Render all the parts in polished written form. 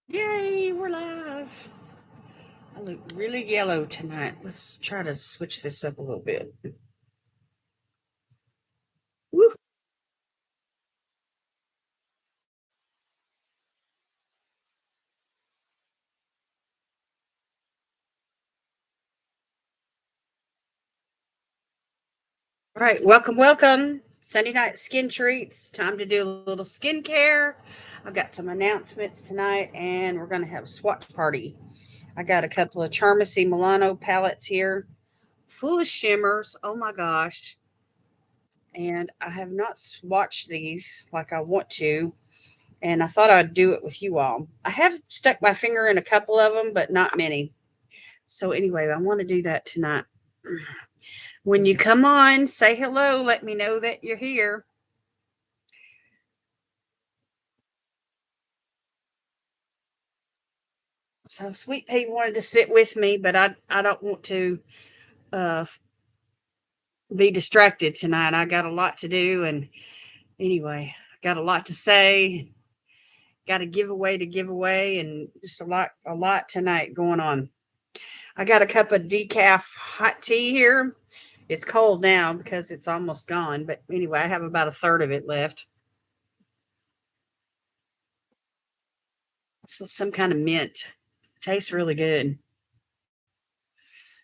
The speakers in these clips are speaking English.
Yay, we're live. I look really yellow tonight. Let's try to switch this up a little bit. Woo. All right, welcome. Sunday night skin treats. Time to do a little skincare. I've got some announcements tonight, and we're going to have a swatch party. I got a couple of charmacymilano palettes here, full of shimmers. Oh my gosh. And I have not swatched these like I want to, and I thought I'd do it with you all. I have stuck my finger in a couple of them, but not many. So anyway, I want to do that tonight. When you come on, say hello. Let me know that you're here. So Sweet Pea wanted to sit with me, but I don't want to uh, be distracted tonight. I got a lot to do, and anyway, I got a lot to say. Got a giveaway to give away, and just a lot tonight going on. I got a cup of decaf hot tea here. It's cold now because it's almost gone, but anyway, I have about a third of it left. It's some kind of mint. Tastes really good.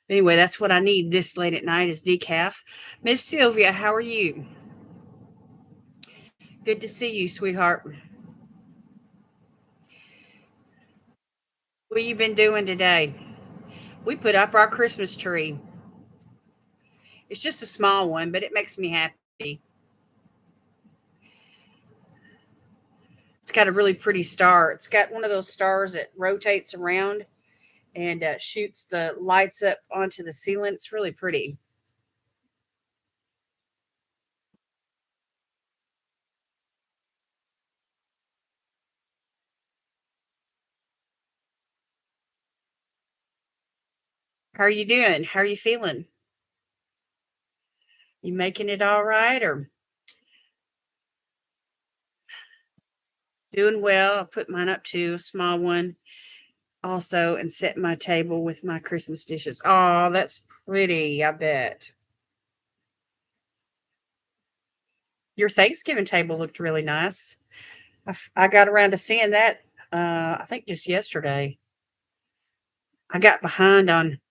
Anyway, that's what I need this late at night is decaf. Miss Sylvia, how are you? Good to see you, sweetheart. What you been doing today? We put up our Christmas tree. It's just a small one, but it makes me happy. It's got a really pretty star. It's got one of those stars that rotates around and shoots the lights up onto the ceiling. It's really pretty. How are you doing? How are you feeling? You making it all right or doing well? I put mine up too, a small one also, and set my table with my Christmas dishes. Oh, that's pretty, I bet. Your Thanksgiving table looked really nice. I got around to seeing that, I think just yesterday. I got behind on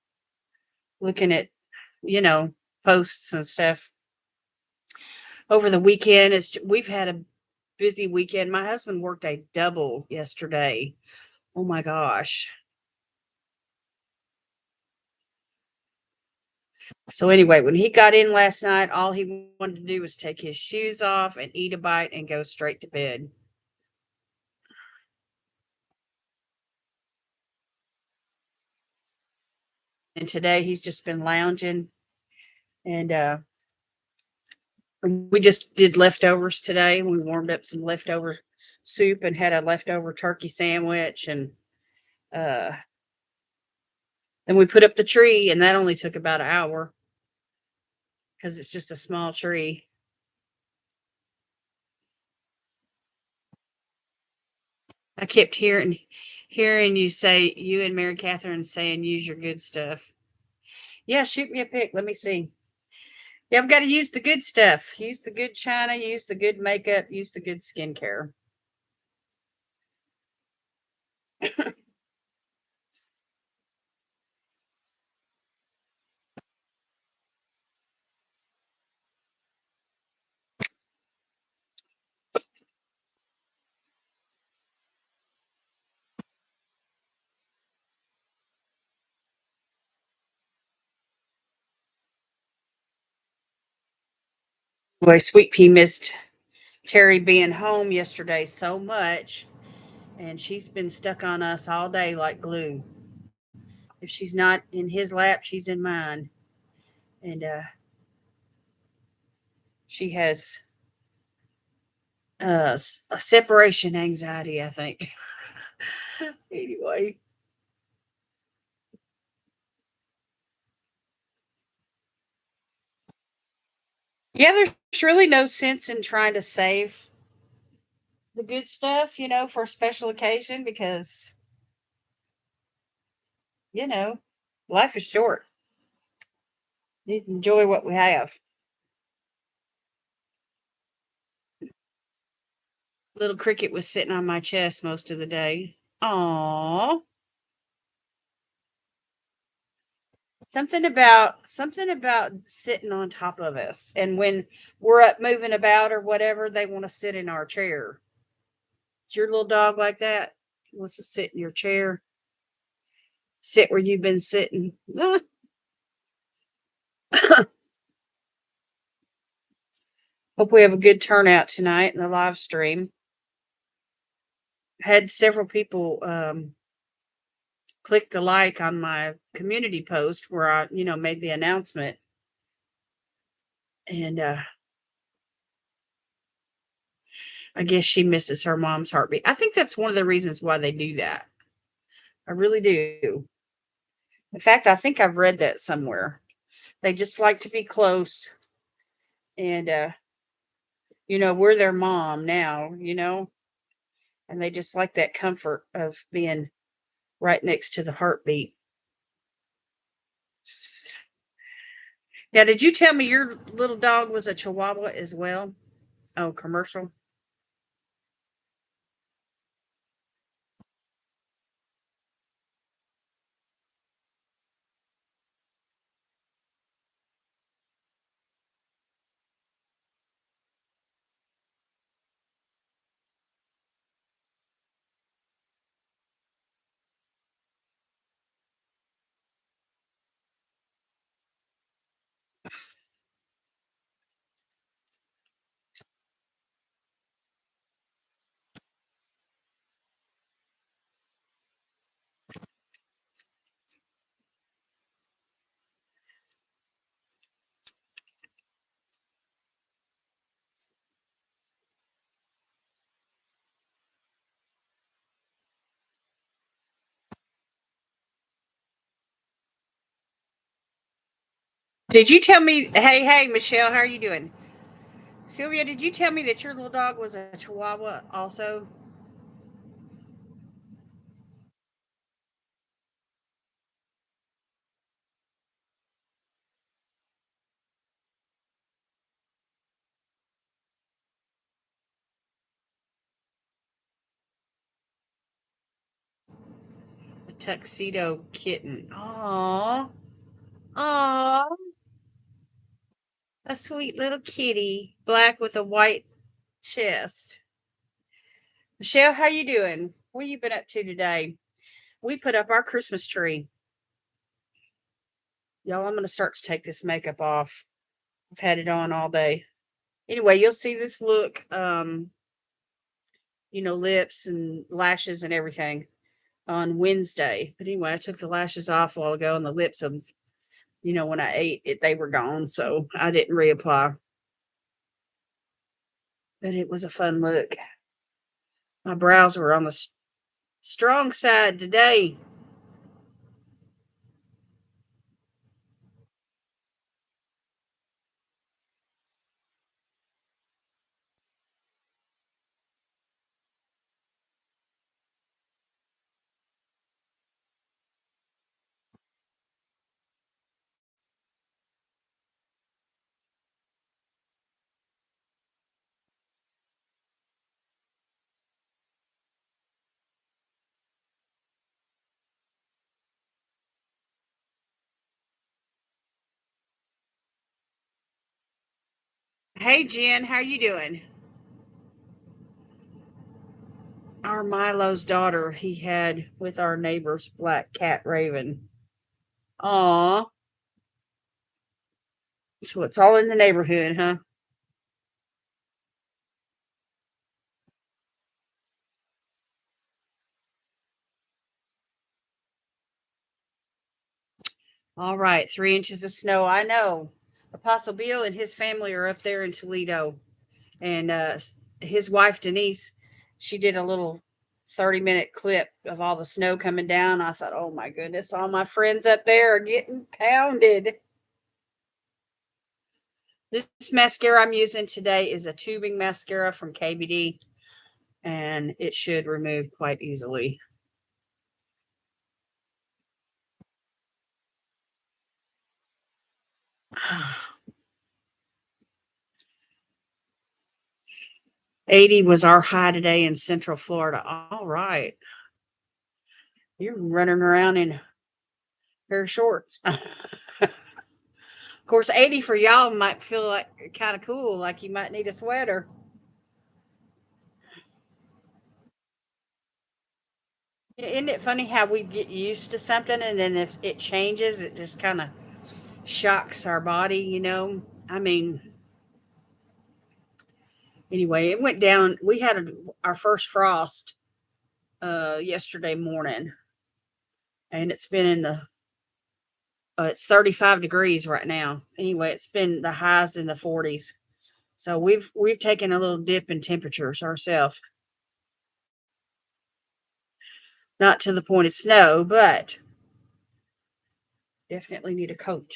looking at, you know, posts and stuff over the weekend. We've had a busy weekend. My husband worked a double yesterday. Oh my gosh. So anyway, when he got in last night, all he wanted to do was take his shoes off and eat a bite and go straight to bed. And today he's just been lounging, and we just did leftovers today. We warmed up some leftover soup and had a leftover turkey sandwich, and uh then we put up the tree, and that only took about an hour because it's just a small tree. I kept hearing you say, you and Mary Catherine saying use your good stuff. Yeah, shoot me a pic. Let me see. Yeah, I've got to use the good stuff. Use the good china, use the good makeup, use the good skincare. Boy, Sweet Pea missed Terry being home yesterday so much, and she's been stuck on us all day like glue. If she's not in his lap, she's in mine. And she has a separation anxiety, I think. Anyway, yeah, there's really no sense in trying to save the good stuff, for a special occasion because You know, life is short. Need to enjoy what we have. Little cricket was sitting on my chest most of the day. Aww. Something about sitting on top of us. And when we're up moving about or whatever, they want to sit in our chair. Is your little dog like that? He wants to sit in your chair, sit where you've been sitting. Hope we have a good turnout tonight in the live stream. Had several people click the like on my community post where I, made the announcement. And I guess she misses her mom's heartbeat. I think that's one of the reasons why they do that. I really do. In fact, I think I've read that somewhere. They just like to be close. And, we're their mom now, and they just like that comfort of being right next to the heartbeat. Now, did you tell me your little dog was a Chihuahua as well? Oh, commercial. Did you tell me? Hey, Michelle, how are you doing? Sylvia, did you tell me that your little dog was a Chihuahua also? A tuxedo kitten. Aww. Aww. A sweet little kitty. Black with a white chest. Michelle, how you doing? What you been up to today? We put up our Christmas tree. Y'all, I'm going to start to take this makeup off. I've had it on all day. Anyway, you'll see this look, lips and lashes and everything on Wednesday. But anyway, I took the lashes off a while ago and the lips, when I ate it, they were gone. So I didn't reapply. But it was a fun look. My brows were on the strong side today. Hey, Jen, how you doing? Our Milo's daughter he had with our neighbor's black cat Raven. Aw. So it's all in the neighborhood, huh? All right, 3 inches of snow. I know. Apostle Bill and his family are up there in Toledo. And his wife, Denise, she did a little 30-minute clip of all the snow coming down. I thought, oh my goodness, all my friends up there are getting pounded. This mascara I'm using today is a tubing mascara from KBD, and it should remove quite easily. '80 was our high today in Central Florida. All right. You're running around in pair of shorts. Of course, 80 for y'all might feel like kind of cool, like you might need a sweater. Isn't it funny how we get used to something and then if it changes, it just kind of shocks our body, you know? I mean, anyway, it went down. We had our first frost yesterday morning, and it's been in the it's 35 degrees right now. Anyway, it's been the highs in the 40s. So we've taken a little dip in temperatures ourselves. Not to the point of snow, but definitely need a coat.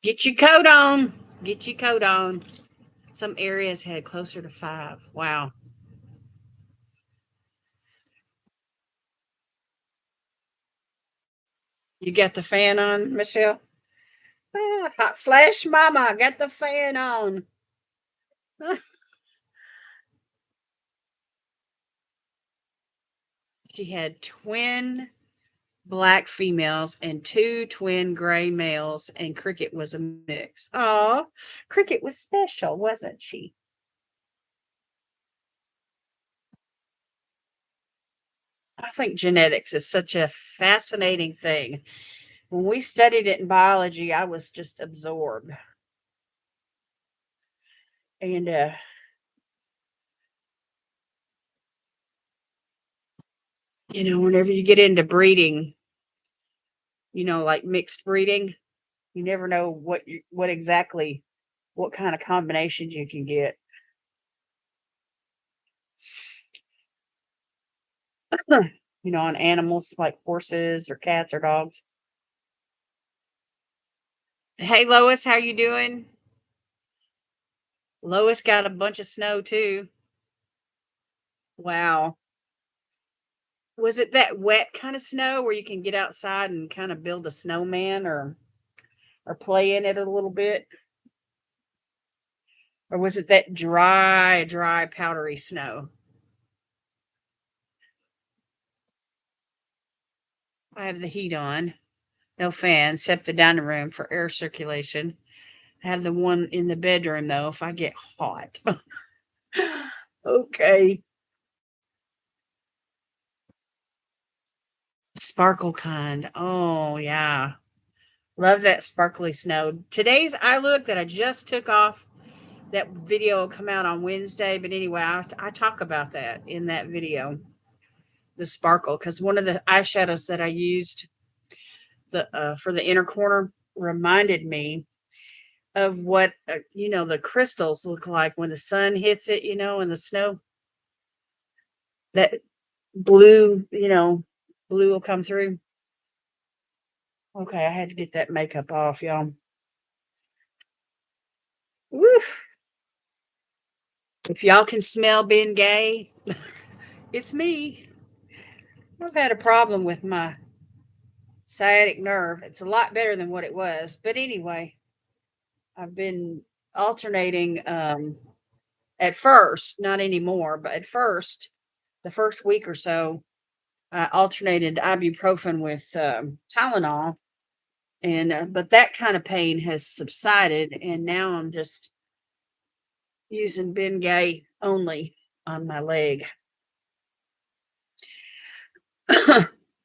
Get your coat on. Get your coat on. Some areas had closer to 5. Wow. You got the fan on, Michelle? Ah, hot flash mama, got the fan on. She had twin black females and 2 twin gray males, and Cricket was a mix. Oh, Cricket was special, wasn't she? I think genetics is such a fascinating thing. When we studied it in biology, I was just absorbed. And, whenever you get into breeding, like mixed breeding, you never know what kind of combinations you can get. On animals like horses or cats or dogs. Hey Lois, how you doing? Lois got a bunch of snow too. Wow. Was it that wet kind of snow where you can get outside and kind of build a snowman or play in it a little bit? Or was it that dry, powdery snow? I have the heat on. No fan, except the dining room for air circulation. I have the one in the bedroom though if I get hot. Okay. Sparkle kind. Oh, yeah. Love that sparkly snow. Today's I look that I just took off. That video will come out on Wednesday. But anyway, I talk about that in that video, the sparkle, because one of the eyeshadows that I used for the inner corner reminded me of what, the crystals look like when the sun hits it, in the snow. That blue, blue will come through. Okay, I had to get that makeup off, y'all. Woof. If y'all can smell being gay, it's me. I've had a problem with my sciatic nerve. It's a lot better than what it was. But anyway, I've been alternating at first, not anymore, but at first, the first week or so, I alternated ibuprofen with Tylenol. And but that kind of pain has subsided, and now I'm just using Bengay only on my leg.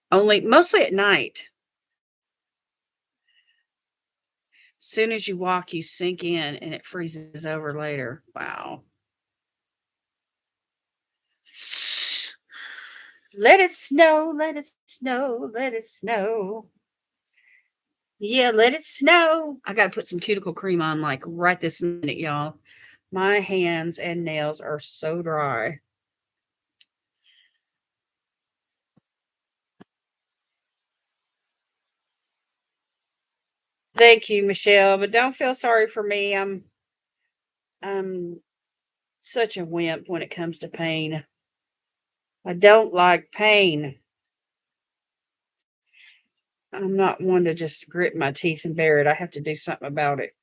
Only mostly at night. Soon as you walk, you sink in and it freezes over later. Wow. Let it snow, let it snow, let it snow. Yeah, let it snow. I got to put some cuticle cream on like right this minute, y'all. My hands and nails are so dry. Thank you, Michelle, but don't feel sorry for me. I'm such a wimp when it comes to pain. I don't like pain. I'm not one to just grit my teeth and bear it. I have to do something about it.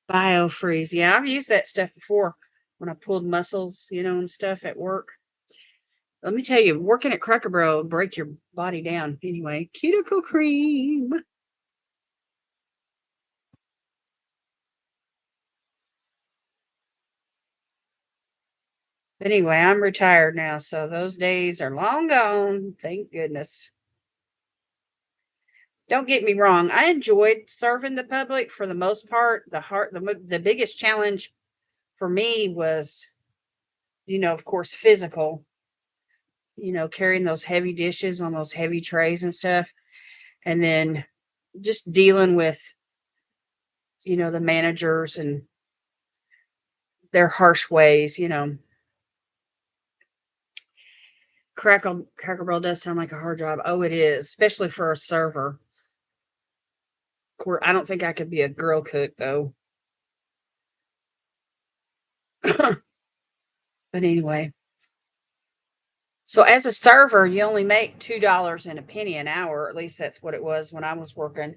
Biofreeze. Yeah, I've used that stuff before when I pulled muscles, and stuff at work. Let me tell you, working at Cracker Barrel will break your body down. Anyway, cuticle cream. But anyway, I'm retired now, so those days are long gone. Thank goodness. Don't get me wrong. I enjoyed serving the public for the most part. The biggest challenge for me was, of course, physical. Carrying those heavy dishes on those heavy trays and stuff, and then just dealing with, the managers and their harsh ways. Cracker Barrel does sound like a hard job. Oh, it is, especially for a server. Of course, I don't think I could be a grill cook though. But anyway, so as a server, you only make $2 and a penny an hour. At least that's what it was when I was working,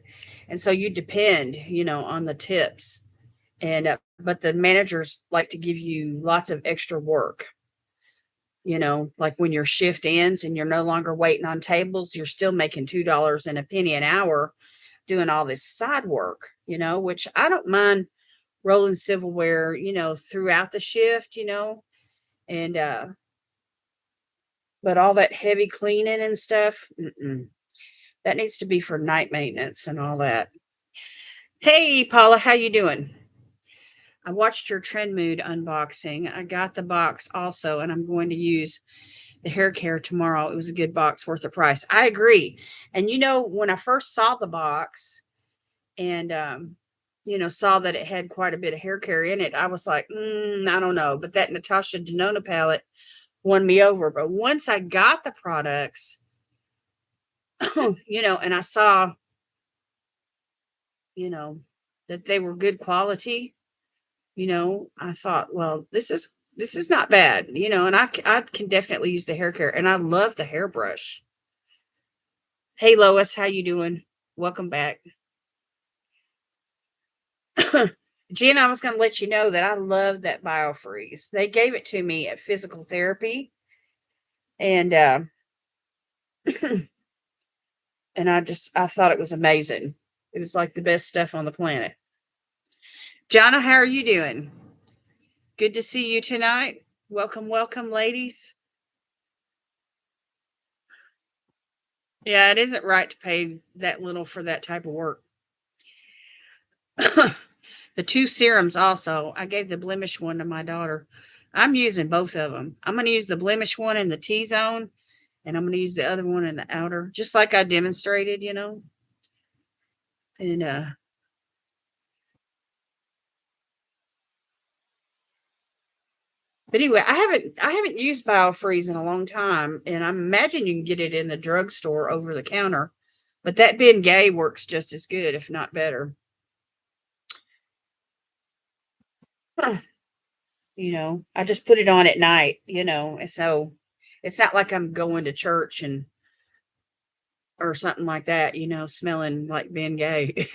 and so you depend, on the tips. And but the managers like to give you lots of extra work. Like when your shift ends and you're no longer waiting on tables, you're still making $2 and a penny an hour doing all this side work, which I don't mind rolling silverware, throughout the shift, and but all that heavy cleaning and stuff, that needs to be for night maintenance and all that. Hey, Paula, how you doing? I watched your Trend Mood unboxing. I got the box also, and I'm going to use the hair care tomorrow. It was a good box, worth the price. I agree. And when I first saw the box and saw that it had quite a bit of hair care in it, I was like, I don't know. But that Natasha Denona palette won me over. But once I got the products, and I saw, that they were good quality, I thought, well, this is not bad, and I can definitely use the hair care, and I love the hairbrush. Hey, Lois, how you doing? Welcome back. Jen, I was going to let you know that I love that biofreeze. They gave it to me at physical therapy, and and I thought it was amazing. It was like the best stuff on the planet. Jonna, how are you doing? Good to see you tonight. Welcome, welcome, ladies. Yeah, it isn't right to pay that little for that type of work. The two serums also, I gave the blemish one to my daughter. I'm using both of them. I'm going to use the blemish one in the T-zone, and I'm going to use the other one in the outer, just like I demonstrated, And but anyway, I haven't used biofreeze in a long time, and I imagine you can get it in the drugstore over the counter. But that Ben Gay works just as good, if not better. I just put it on at night, and so it's not like I'm going to church and or something like that, smelling like Ben Gay.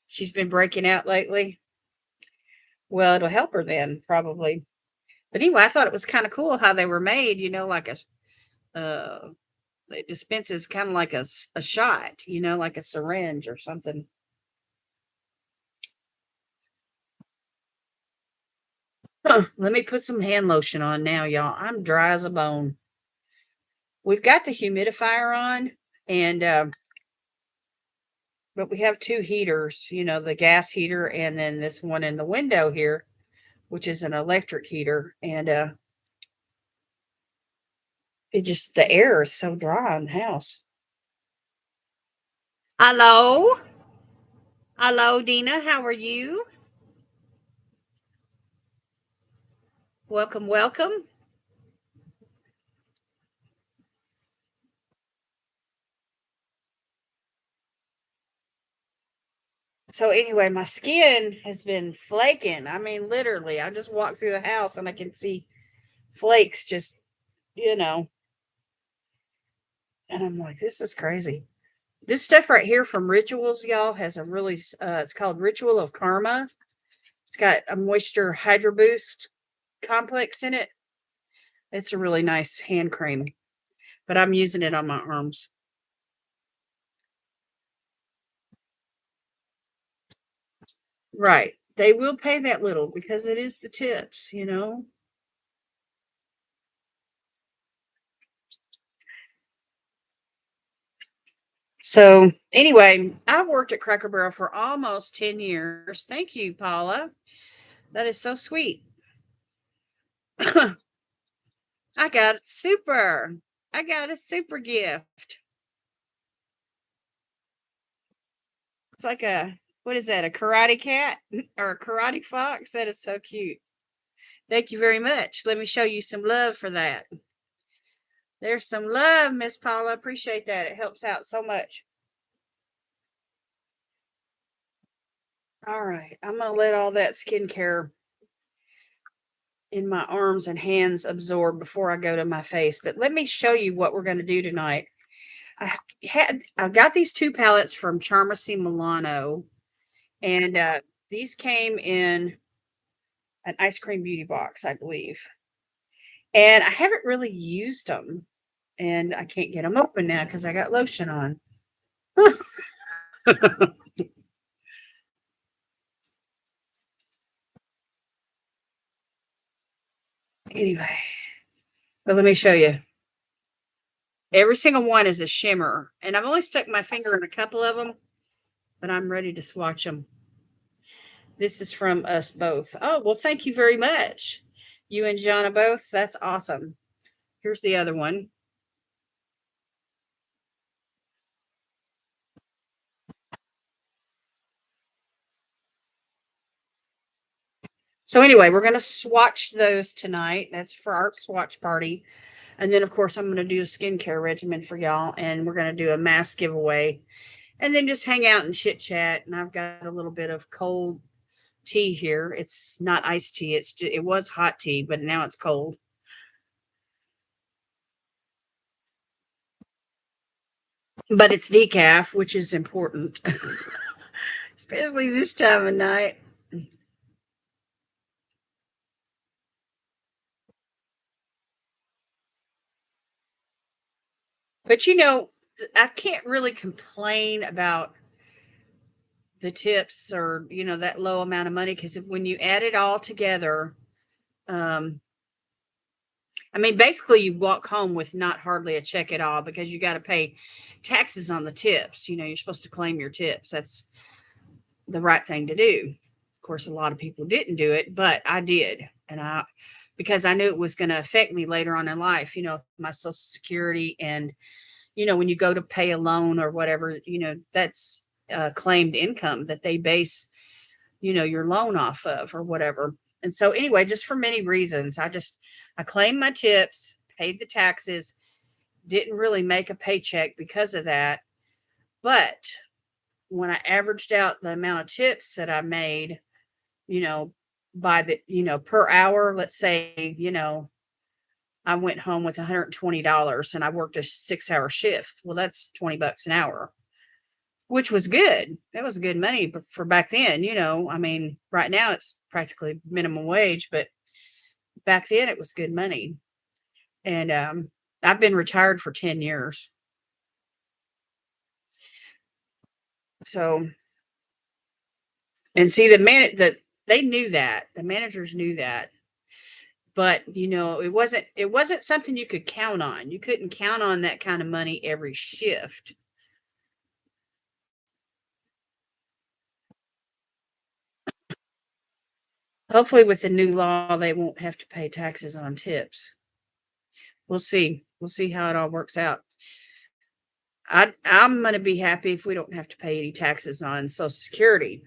She's been breaking out lately. Well, it'll help her then, probably. But anyway, I thought it was kind of cool how they were made, like it dispenses kind of like a shot, like a syringe or something. Let me put some hand lotion on now, y'all. I'm dry as a bone. We've got the humidifier on, and but we have two heaters, the gas heater and then this one in the window here, which is an electric heater. And the air is so dry in the house. Hello. Hello, Dina. How are you? Welcome, welcome. So anyway, my skin has been flaking. I mean, literally, I just walk through the house and I can see flakes just, you know, and I'm like, this is crazy. This stuff right here from Rituals, y'all, has a really, it's called Ritual of Karma. It's got a moisture hydro boost complex in it. It's a really nice hand cream, but I'm using it on my arms. Right. They will pay that little because it is the tips, you know. So anyway, I worked at Cracker Barrel for almost 10 years. Thank you, Paula. That is so sweet. I got super. I got a super gift. It's like a, what is that? A karate cat or a karate fox? That is so cute. Thank you very much. Let me show you some love for that. There's some love, Miss Paula. Appreciate that. It helps out so much. All right. I'm going to let all that skincare in my arms and hands absorb before I go to my face. But let me show you what we're going to do tonight. I got these two palettes from Charmacymilano, and these came in an ice cream beauty box, I believe. And I haven't really used them, and I can't get them open now because I got lotion on. Anyway, but let me show you. Every single one is a shimmer, and I've only stuck my finger in a couple of them, but I'm ready to swatch them. This is from us both. Oh, well, thank you very much. You and Jonna both. That's awesome. Here's the other one. So anyway, we're going to swatch those tonight. That's for our swatch party. And then, of course, I'm going to do a skincare regimen for y'all. And we're going to do a mask giveaway. And then just hang out and chit chat. And I've got a little bit of cold tea here. It's not iced tea. It was hot tea, but now it's cold. But it's decaf, which is important, especially this time of night. But I can't really complain about the tips or, that low amount of money because when you add it all together, um, I mean, basically, you walk home with not hardly a check at all because you got to pay taxes on the tips. You're supposed to claim your tips. That's the right thing to do. Of course, a lot of people didn't do it, but I did. Because I knew it was going to affect me later on in life, my Social Security. And, when you go to pay a loan or whatever, that's claimed income that they base, your loan off of or whatever. And so anyway, just for many reasons, I claimed my tips, paid the taxes, didn't really make a paycheck because of that. But when I averaged out the amount of tips that I made, you know, by the, per hour, let's say, I went home with $120 and I worked a 6-hour shift. Well, that's $20 an hour, which was good. That was good money for back then, I mean, right now it's practically minimum wage, but back then it was good money. And I've been retired for 10 years. So, and see that they knew that. The managers knew that. But, it wasn't something you could count on. You couldn't count on that kind of money every shift. Hopefully with the new law they won't have to pay taxes on tips. We'll see. We'll see how it all works out. I'm going to be happy if we don't have to pay any taxes on Social Security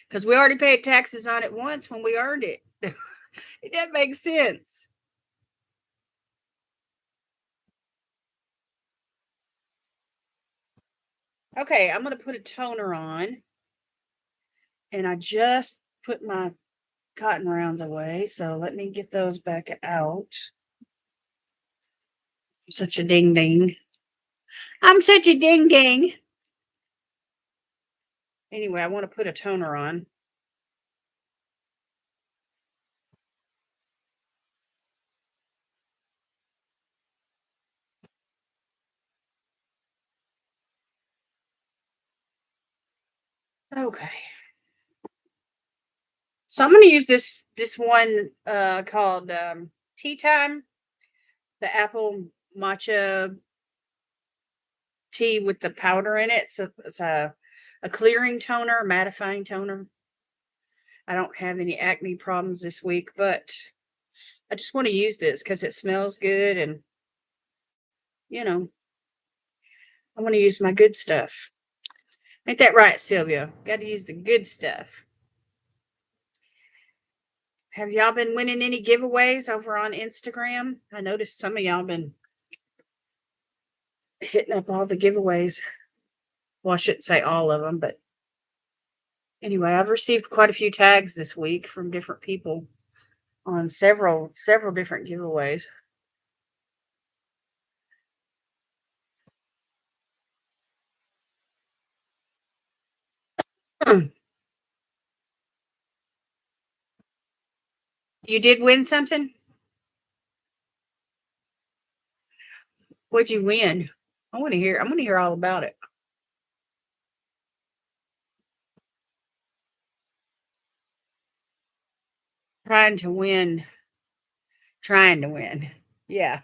because we already paid taxes on it once when we earned it. It doesn't make sense. Okay, I'm going to put a toner on. And I just put my cotton rounds away. So let me get those back out. Such a ding ding. I'm such a ding ding. Anyway, I want to put a toner on. Okay. So I'm going to use this one called Tea Time, the apple matcha tea with the powder in it. So it's a clearing toner, mattifying toner. I don't have any acne problems this week, but I just want to use this because it smells good and, you know, I want to use my good stuff. Ain't that right, Sylvia? Got to use the good stuff. Have y'all been winning any giveaways over on Instagram? I noticed some of y'all been hitting up all the giveaways. Well, I shouldn't say all of them, but anyway, I've received quite a few tags this week from different people on several different giveaways. You did win something? What'd you win? I want to hear. I want to hear all about it. Trying to win. Trying to win. Yeah.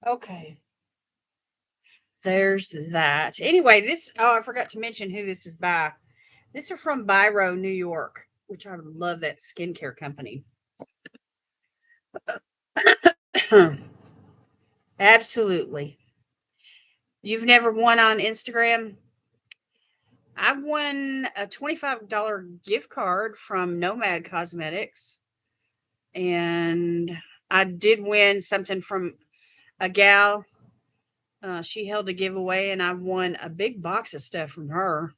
Okay. There's that. Anyway, I forgot to mention who this is by. This is from Biro, New York, which I love that skincare company. Absolutely. You've never won on Instagram? I won a $25 gift card from Nomad Cosmetics. And I did win something from a gal. She held a giveaway, and I won a big box of stuff from her.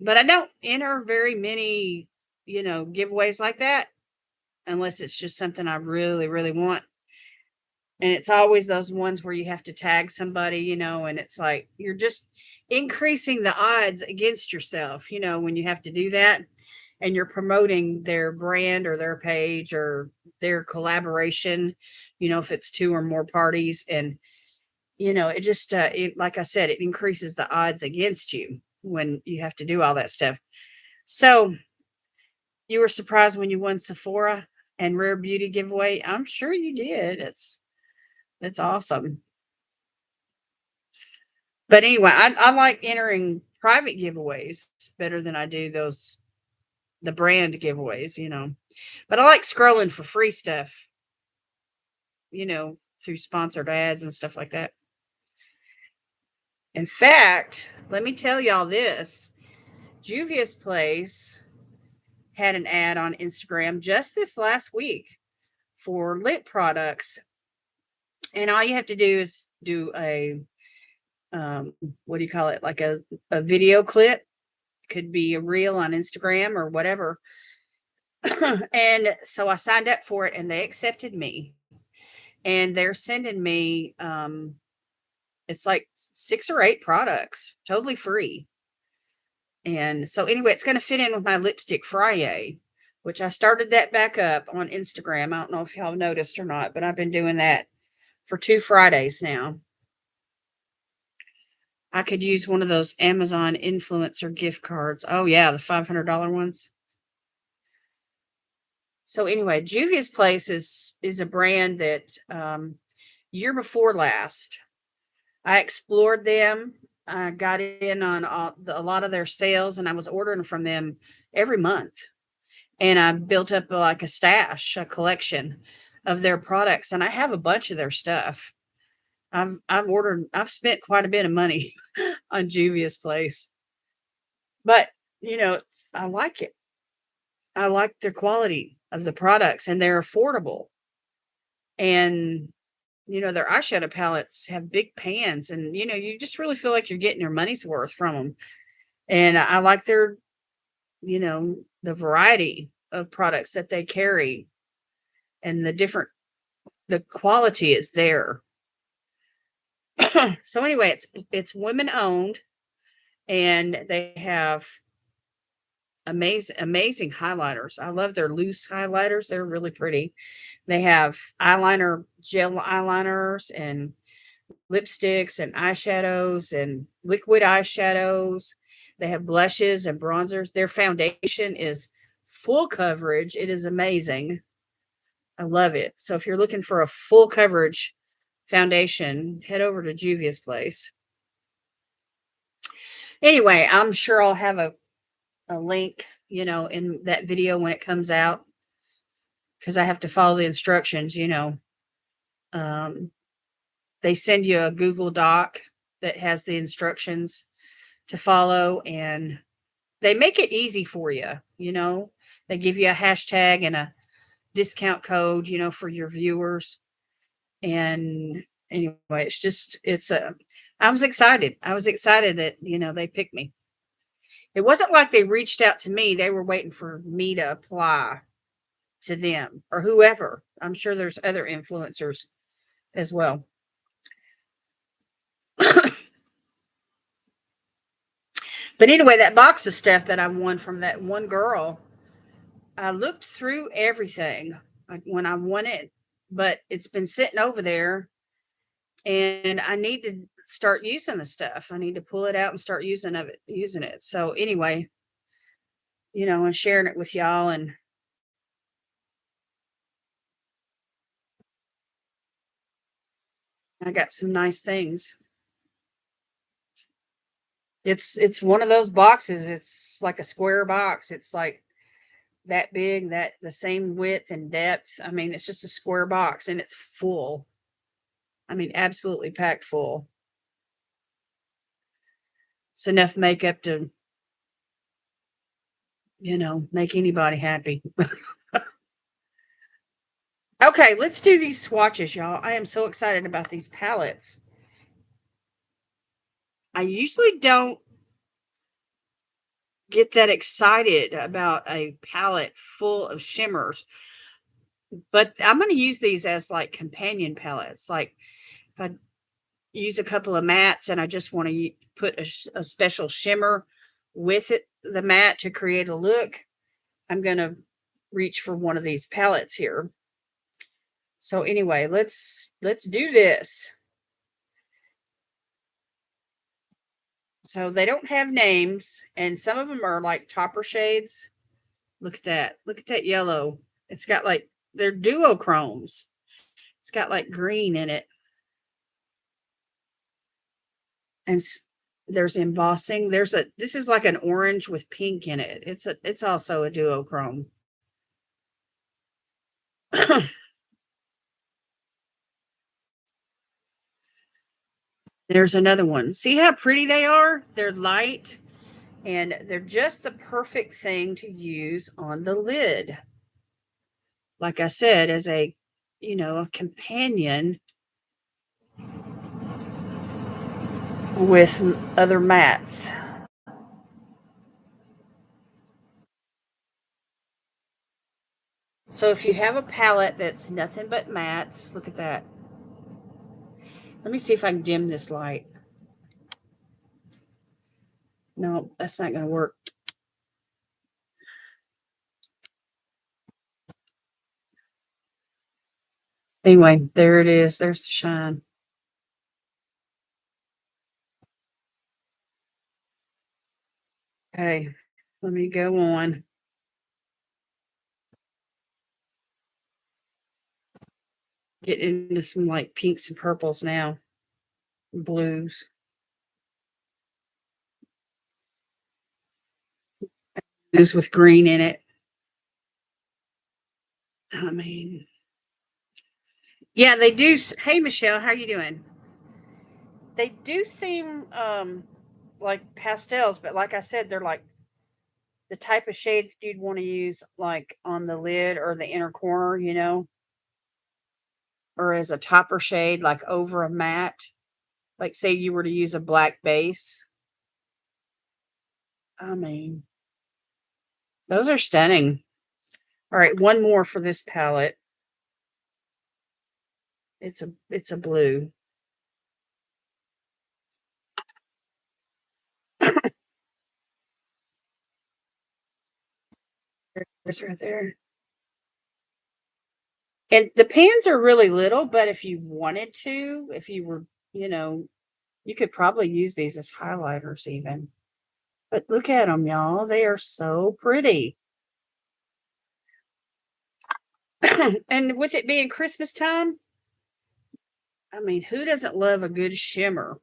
But I don't enter very many, giveaways like that unless it's just something I really, really want. And it's always those ones where you have to tag somebody, and it's like you're just increasing the odds against yourself, when you have to do that and you're promoting their brand or their page or their collaboration, if it's two or more parties. And, it just, like I said, it increases the odds against you when you have to do all that stuff. So you were surprised when you won Sephora and Rare Beauty giveaway. I'm sure you did. That's awesome. But anyway, I like entering private giveaways better than I do the brand giveaways. But I like scrolling for free stuff, through sponsored ads and stuff like that. In fact, let me tell y'all this. Juvia's Place had an ad on Instagram just this last week for lip products. And all you have to do is do a what do you call it? Like a video clip. Could be a reel on Instagram or whatever. And so I signed up for it and they accepted me. And they're sending me it's like 6 or 8 products, totally free. And so anyway, it's going to fit in with my lipstick Friday, which I started that back up on Instagram. I don't know if y'all noticed or not, but I've been doing that for 2 Fridays now. I could use one of those Amazon influencer gift cards. Oh yeah, the $500 ones. So anyway, Juvia's Place is a brand that year before last, I explored them. I got in on a lot of their sales, and I was ordering from them every month. And I built up like a stash, a collection of their products, and I have a bunch of their stuff. I've spent quite a bit of money on Juvia's Place. But I like it. I like the quality of the products, and they're affordable. And, their eyeshadow palettes have big pans, and, you just really feel like you're getting your money's worth from them. And I like the variety of products that they carry, and the quality is there. So anyway, it's women owned, and they have amazing highlighters. I love their loose highlighters. They're really pretty. They have gel eyeliners and lipsticks and eyeshadows and liquid eyeshadows. They have blushes and bronzers. Their foundation is full coverage. It is amazing. I love it. So if you're looking for a full coverage foundation, head over to Juvia's place. Anyway, I'm sure I'll have a link, in that video when it comes out, because I have to follow the instructions. Um, they send you a Google Doc that has the instructions to follow, and they make it easy for you. They give you a hashtag and a discount code, for your viewers. And anyway, I was excited. I was excited that, they picked me. It wasn't like they reached out to me. They were waiting for me to apply to them or whoever. I'm sure there's other influencers as well. But anyway, that box of stuff that I won from that one girl, I looked through everything when I won it, but it's been sitting over there, and I need to start using the stuff. I need to pull it out and start using it. So anyway, and sharing it with y'all, and I got some nice things. It's one of those boxes. It's like a square box. It's like that big, that the same width and depth. I mean, it's just a square box, and it's full. I mean, absolutely packed full. It's enough makeup to, make anybody happy. Okay, let's do these swatches, y'all. I am so excited about these palettes. I usually don't get that excited about a palette full of shimmers, but I'm going to use these as like companion palettes. Like if I use a couple of mattes and I just want to put a special shimmer with it, the matte, to create a look, I'm going to reach for one of these palettes here. So anyway, let's do this. So they don't have names, and some of them are like topper shades. Look at that. Look at that yellow. It's got like, they're duochromes. It's got like green in it. And there's embossing. This is like an orange with pink in it. It's also a duochrome. There's another one. See how pretty they are? They're light, and they're just the perfect thing to use on the lid. Like I said, as a companion with other mattes. So if you have a palette that's nothing but mattes, look at that. Let me see if I can dim this light. No, that's not going to work. Anyway, there it is. There's the shine. Okay, let me go on. Get into some like pinks and purples now. Blues. Blues with green in it. I mean, yeah, they do. Hey, Michelle, how you doing? They do seem like pastels, but like I said, they're like the type of shade that you'd want to use like on the lid or the inner corner, you know, or as a topper shade, like over a matte. Like say you were to use a black base. I mean, those are stunning. All right, one more for this palette. It's a blue. There's right there. And the pans are really little, but if you wanted to, if you were, you know, you could probably use these as highlighters even. But look at them, y'all. They are so pretty. And with it being Christmas time, I mean, who doesn't love a good shimmer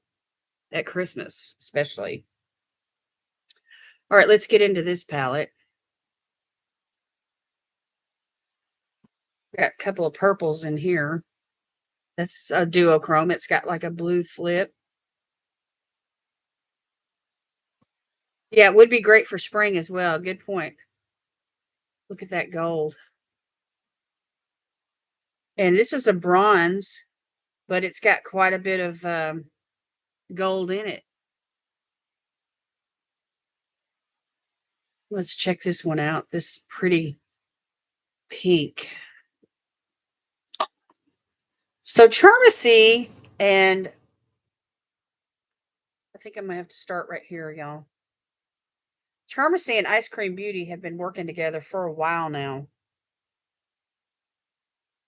at Christmas, especially? All right, let's get into this palette. Got a couple of purples in here. That's a duochrome. It's got like a blue flip. Yeah, it would be great for spring as well. Good point. Look at that gold. And this is a bronze, but it's got quite a bit of gold in it. Let's check this one out. This pretty pink. So Charmacy, and I think I'm going to have to start right here, y'all. Charmacy and Ice Cream Beauty have been working together for a while now.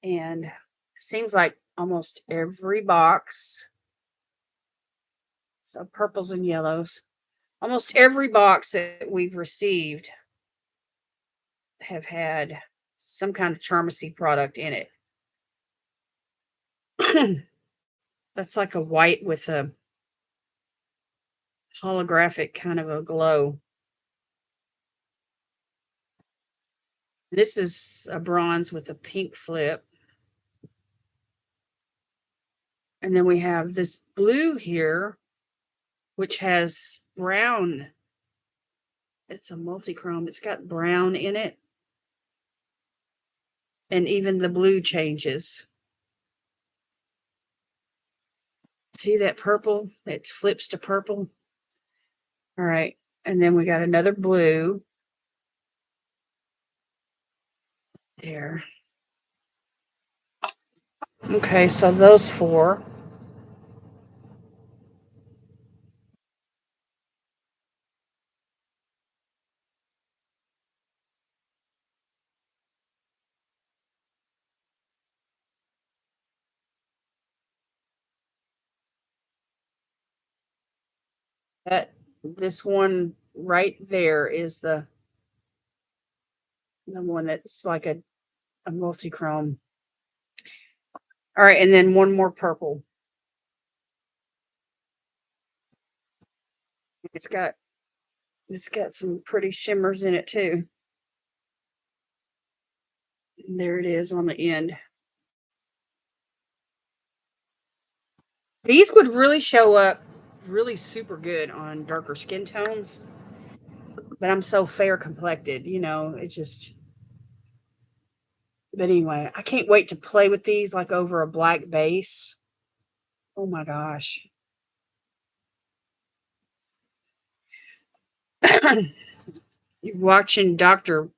And it seems like almost every box, so purples and yellows, almost every box that we've received have had some kind of Charmacy product in it. That's like a white with a holographic kind of a glow. This is a bronze with a pink flip. And then we have this blue here, which has brown. It's a multi-chrome. It's got brown in it. And even the blue changes. See that purple? It flips to purple. All right. And then we got another blue. There. Okay, so those four. This one right there is the one that's like a multi-chrome. All right, and then one more purple. It's got some pretty shimmers in it too. There it is on the end. These would really show up really super good on darker skin tones. But I'm so fair complected, you know, it just. But anyway, I can't wait to play with these like over a black base. Oh my gosh. You're watching Dr.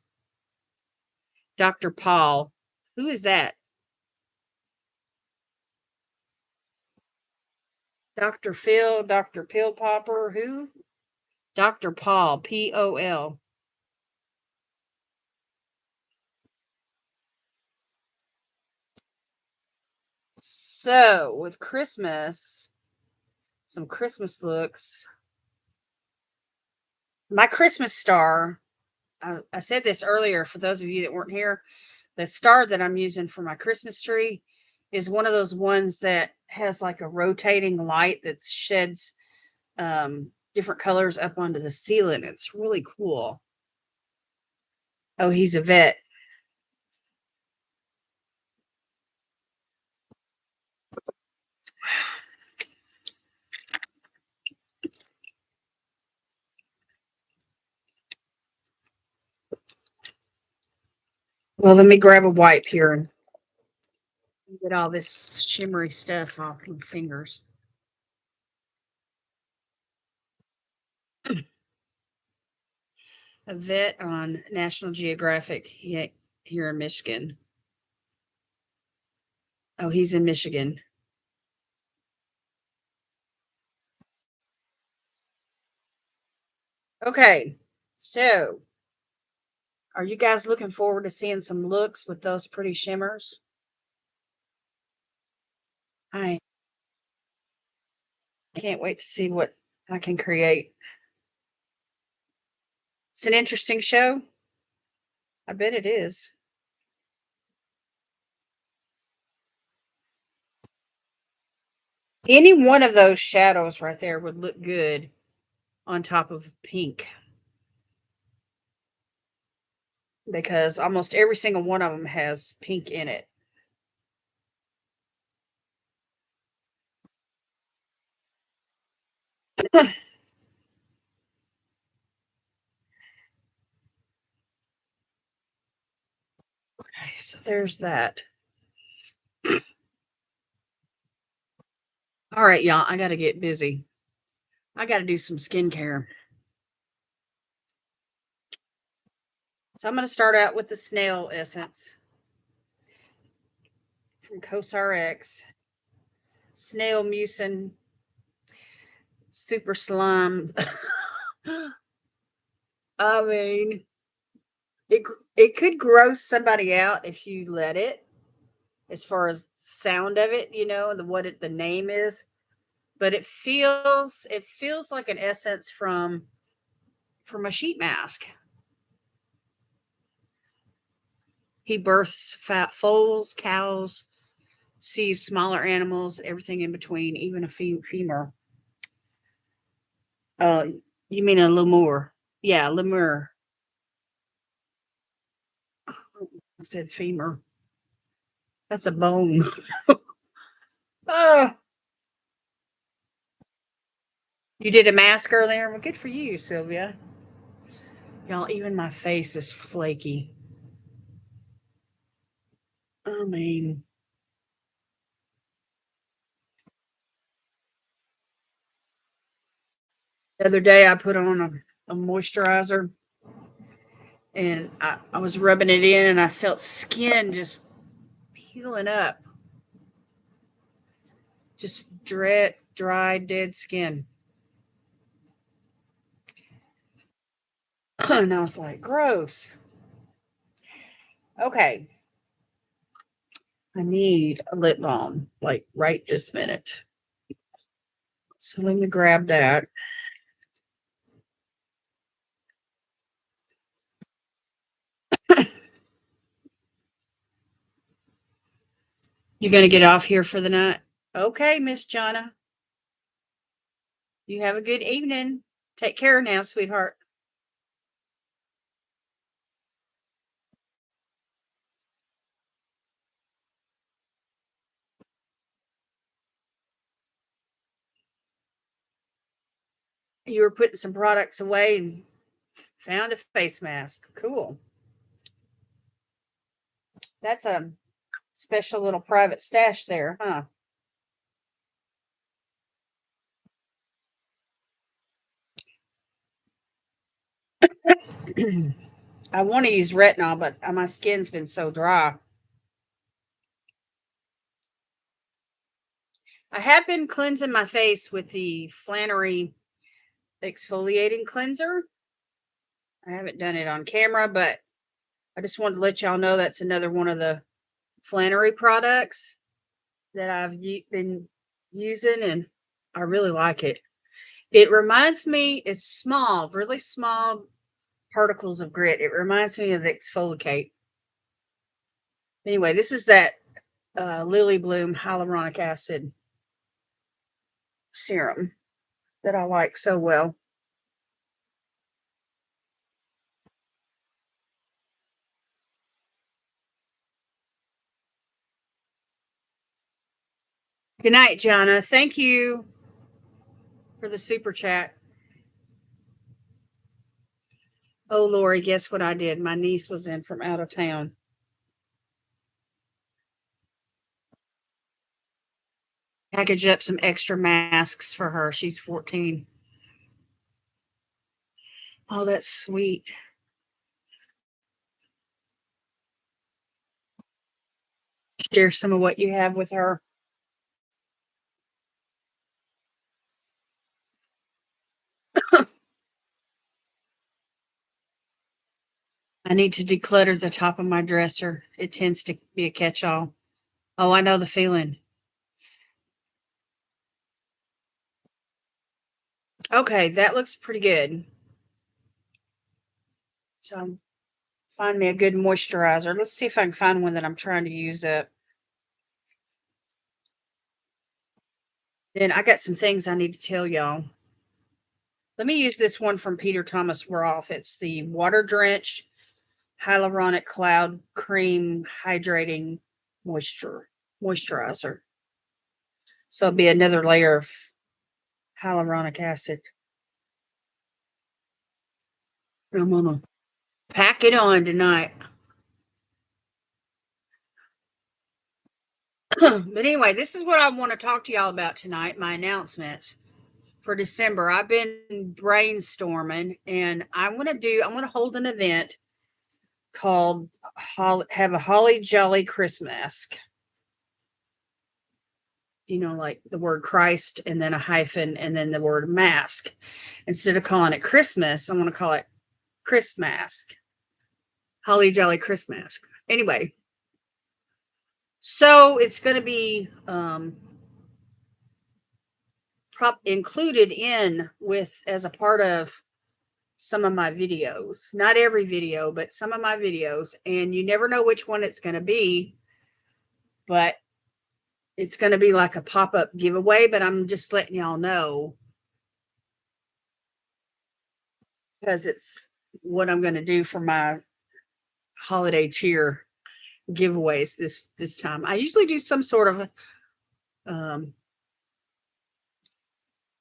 Paul. Who is that? Dr. Phil, Dr. Pill Popper, who? Dr. Paul, P-O-L. So, with Christmas, some Christmas looks. My Christmas star, I said this earlier for those of you that weren't here, the star that I'm using for my Christmas tree is one of those ones that has like a rotating light that sheds different colors up onto the ceiling. It's really cool. Oh, he's a vet. Well, let me grab a wipe here and get all this shimmery stuff off my fingers. A vet on National Geographic here in Michigan. Oh, he's in Michigan. Okay, so are you guys looking forward to seeing some looks with those pretty shimmers? I can't wait to see what I can create. It's an interesting show. I bet it is. Any one of those shadows right there would look good on top of pink because almost every single one of them has pink in it. Okay, so there's that. All right, y'all, I got to get busy. I got to do some skincare. So I'm going to start out with the snail essence from CosRX. Snail mucin super slime. I mean, it could gross somebody out if you let it, as far as sound of it, the the name is. But it feels like an essence from a sheet mask. He births fat foals, cows, sees smaller animals, everything in between, even a femur. Uh, you mean a lemur? Yeah, lemur. I said femur. That's a bone. Oh, you did a mask earlier? Well, good for you, Sylvia. Y'all, even my face is flaky. I mean, the other day I put on a moisturizer and I was rubbing it in and I felt skin just peeling up. Just dry, dead skin. And I was like, gross. Okay. I need a lip balm, like right this minute. So let me grab that. You're going to get off here for the night? Okay, Miss Jonna. You have a good evening. Take care now, sweetheart. You were putting some products away and found a face mask. Cool. That's a special little private stash there, huh? I want to use retinol, but my skin's been so dry. I have been cleansing my face with the Flannery exfoliating cleanser. I haven't done it on camera, but I just wanted to let y'all know that's another one of the Flannery products that I've been using, and I really like it. It reminds me, it's small, really small particles of grit. It reminds me of exfoliate. Anyway, this is that Lily Bloom hyaluronic acid serum that I like so well. Good night, Jonna. Thank you for the super chat. Oh, Lori, guess what I did? My niece was in from out of town. package up some extra masks for her. She's 14. Oh, that's sweet. Share some of what you have with her. I need to declutter the top of my dresser. It tends to be a catch-all. Oh, I know the feeling. Okay, that looks pretty good. So find me a good moisturizer. Let's see if I can find one that I'm trying to use up. Then I got some things I need to tell y'all. Let me use this one from Peter Thomas Roth. It's the Water Drenched Hyaluronic Cloud Cream Hydrating Moisturizer. So it'll be another layer of hyaluronic acid. I'm gonna pack it on tonight. But anyway, this is what I want to talk to y'all about tonight, my announcements for December. I've been brainstorming and I want to hold an event called have a Holly Jolly Christmask. You know, like the word Christ and then a hyphen and then the word mask. Instead of calling it Christmas, I want to call it Christmask. Holly Jolly Christmask. Anyway, so it's going to be included in with as a part of some of my videos. Not every video, but some of my videos. And you never know which one it's going to be, but it's going to be like a pop-up giveaway, but I'm just letting y'all know because it's what I'm going to do for my holiday cheer giveaways this time. I usually do some sort of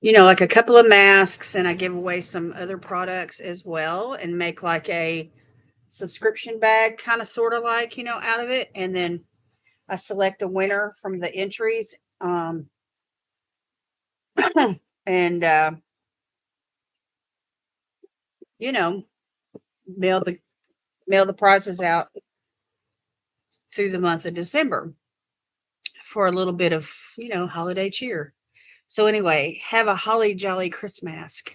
you know, like a couple of masks, and I give away some other products as well and make like a subscription bag kind of sort of like, you know, out of it. And then I select a winner from the entries and you know, mail the prizes out through the month of December for a little bit of, you know, holiday cheer. So anyway, have a holly jolly Christmask.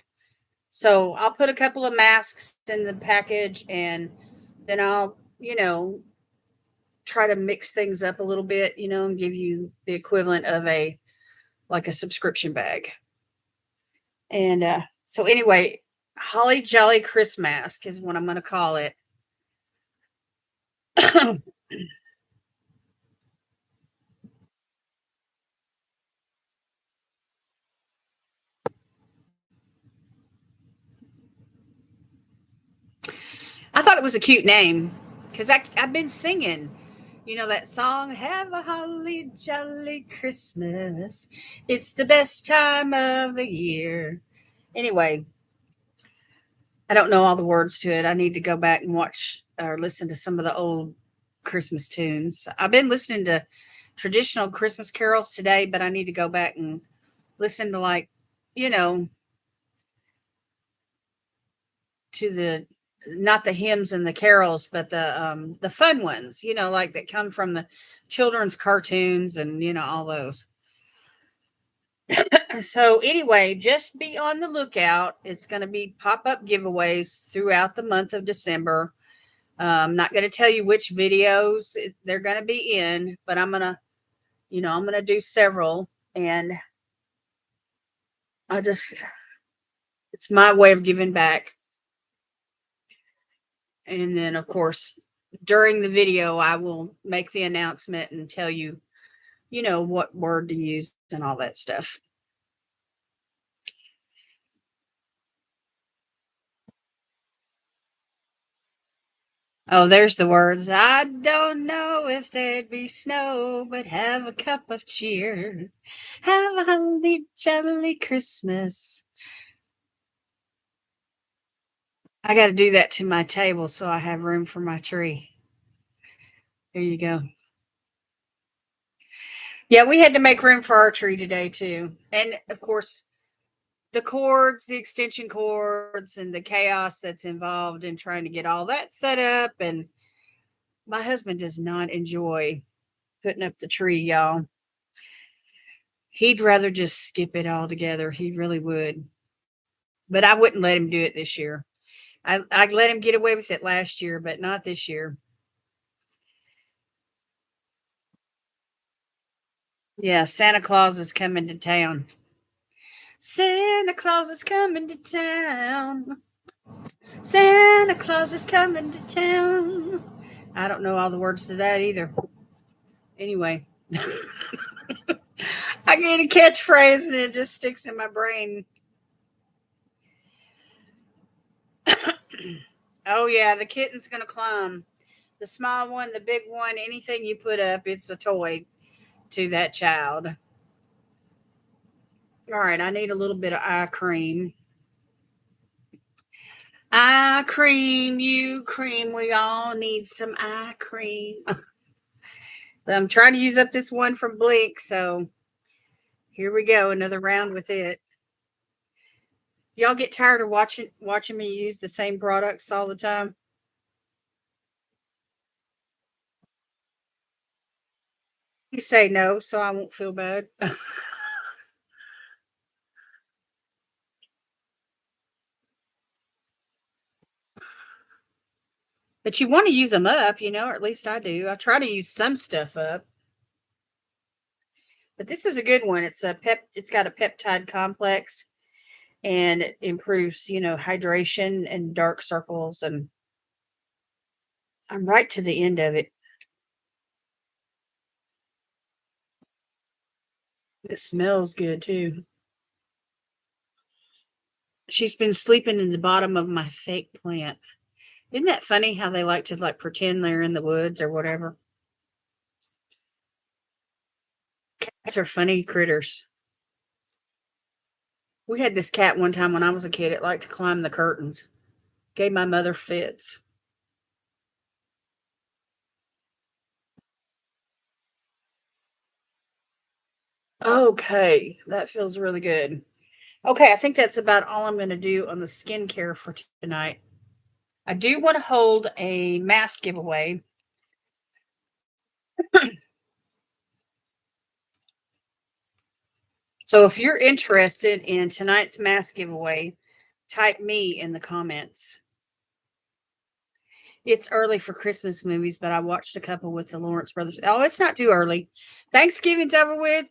So I'll put a couple of masks in the package and then I'll, you know, try to mix things up a little bit, you know, and give you the equivalent of a like a subscription bag. And so anyway, Holly Jolly Christmask is what I'm going to call it. I thought it was a cute name because I've been singing, you know, that song, Have a Holly Jolly Christmas. It's the best time of the year. Anyway, I don't know all the words to it. I need to go back and watch or listen to some of the old Christmas tunes. I've been listening to traditional Christmas carols today, but I need to go back and listen to like, you know, to the not the hymns and the carols, but the fun ones, you know, like that come from the children's cartoons and you know all those. So anyway, just be on the lookout. It's going to be pop-up giveaways throughout the month of December. I'm not going to tell you which videos they're going to be in, but I'm going to, you know, I'm going to do several and I just, it's my way of giving back. And then of course, during the video, I will make the announcement and tell you, you know, what word to use and all that stuff. Oh, there's the words. I don't know if there'd be snow, but have a cup of cheer. Have a holly jolly Christmas. I got to do that to my table so I have room for my tree. There you go. Yeah, we had to make room for our tree today too. And of course, the cords, the extension cords, and the chaos that's involved in trying to get all that set up. And my husband does not enjoy putting up the tree, y'all. He'd rather just skip it all together. He really would. But I wouldn't let him do it this year. I let him get away with it last year, but not this year. Yeah, Santa Claus is coming to town. Santa Claus is coming to town. Santa Claus is coming to town. I don't know all the words to that either. Anyway, I get a catchphrase and it just sticks in my brain. Oh, yeah, the kitten's going to climb. The small one, the big one, anything you put up, it's a toy to that child. All right, I need a little bit of eye cream. Eye cream, you cream. We all need some eye cream. I'm trying to use up this one from Blink, so here we go. Another round with it. Y'all get tired of watching me use the same products all the time? You say no, so I won't feel bad. But you want to use them up, or at least I do. I try to use some stuff up. But this is a good one. It's got a peptide complex and it improves, hydration and dark circles, and I'm right to the end of it. It smells good too. She's been sleeping in the bottom of my fake plant. Isn't that funny how they like to pretend they're in the woods or whatever? Cats are funny critters. We had this cat one time when I was a kid. It liked to climb the curtains. Gave my mother fits. Okay, that feels really good. Okay, I think that's about all I'm going to do on the skincare for tonight. I do want to hold a mask giveaway. So if you're interested in tonight's mask giveaway, type me in the comments. It's early for Christmas movies, but I watched a couple with the Lawrence brothers. Oh, it's not too early. Thanksgiving's over with.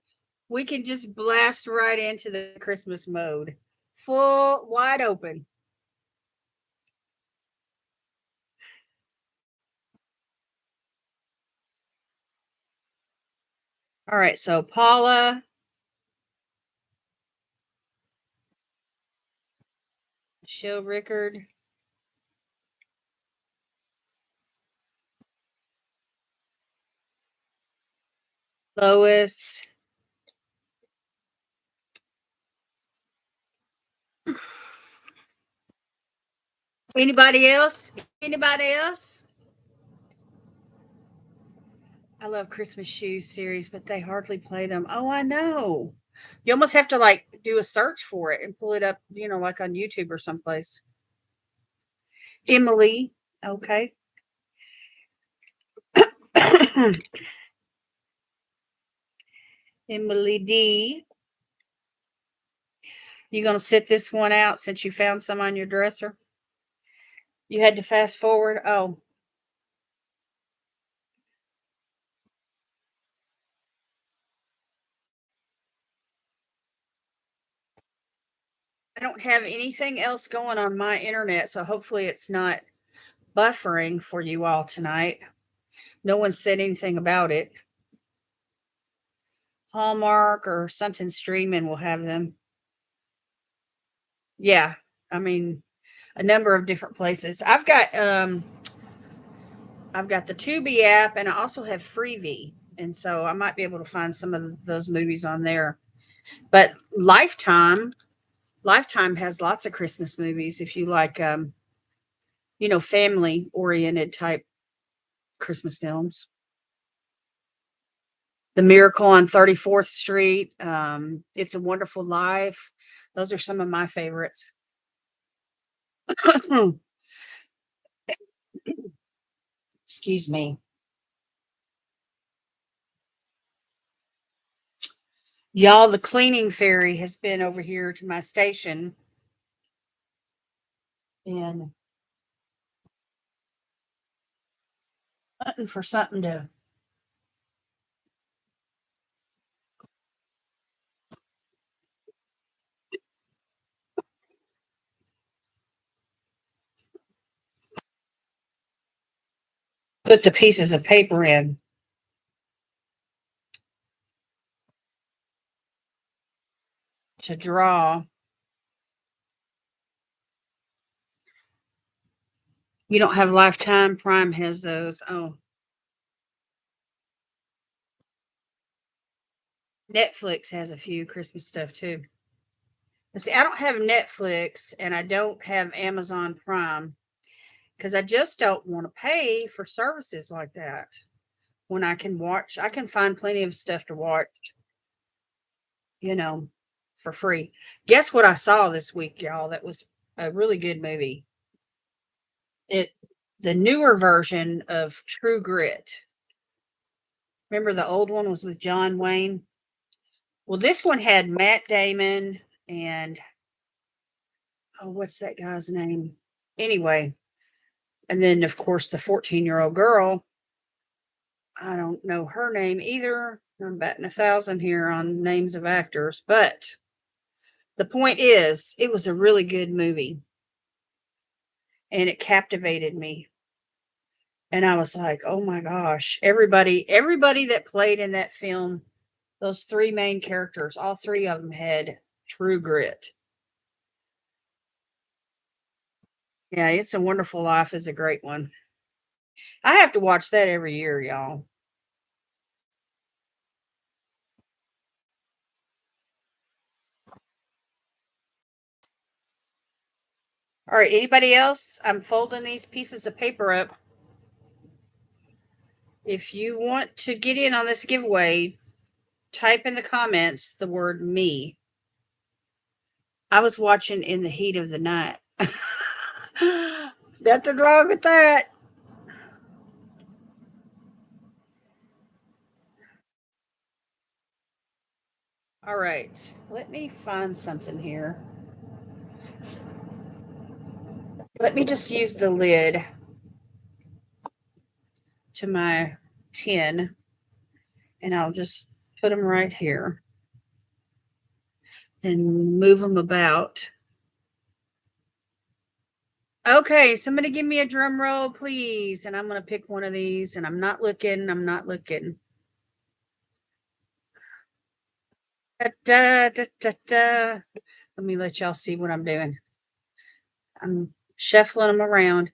We can just blast right into the Christmas mode. Full wide open. All right, so Paula, Michelle Rickard, Lois. Anybody else? Anybody else? I love Christmas Shoes series, but they hardly play them. Oh, I know. You almost have to do a search for it and pull it up, like on YouTube or someplace. Emily, okay. Emily D. You gonna sit this one out since you found some on your dresser? You had to fast forward. Oh, I don't have anything else going on my internet, so hopefully it's not buffering for you all tonight. No one said anything about it. Hallmark or something streaming will have them. Yeah, I mean, a number of different places. I've got the Tubi app and I also have Freevee. And so I might be able to find some of those movies on there. But Lifetime has lots of Christmas movies if you like family oriented type Christmas films. The Miracle on 34th Street, It's a Wonderful Life. Those are some of my favorites. Excuse me. Y'all, the cleaning fairy has been over here to my station and hunting for something to put the pieces of paper in to draw. You don't have Lifetime? Prime has those. Oh, Netflix has a few Christmas stuff too. See, I don't have Netflix and I don't have Amazon Prime because I just don't want to pay for services like that. When I can find plenty of stuff to watch, you know, for free. Guess what I saw this week, y'all? That was a really good movie. It the newer version of True Grit. Remember the old one was with John Wayne? Well, this one had Matt Damon and oh, what's that guy's name? Anyway, and then of course the 14-year-old girl. I don't know her name either. I'm batting 1,000 here on names of actors, but the point is, it was a really good movie and it captivated me. And I was like, oh my gosh, everybody that played in that film, those three main characters, all three of them had true grit. Yeah, It's a Wonderful Life is a great one. I have to watch that every year, y'all. All right, anybody else? I'm folding these pieces of paper up. If you want to get in on this giveaway, type in the comments the word me. I was watching in the heat of the night. Nothing wrong with that. All right, let me find something here. Let me just use the lid to my tin and I'll just put them right here and move them about. Okay, somebody give me a drum roll, please. And I'm going to pick one of these and I'm not looking. I'm not looking. Da, da, da, da, da. Let me let y'all see what I'm doing. I'm shuffling them around.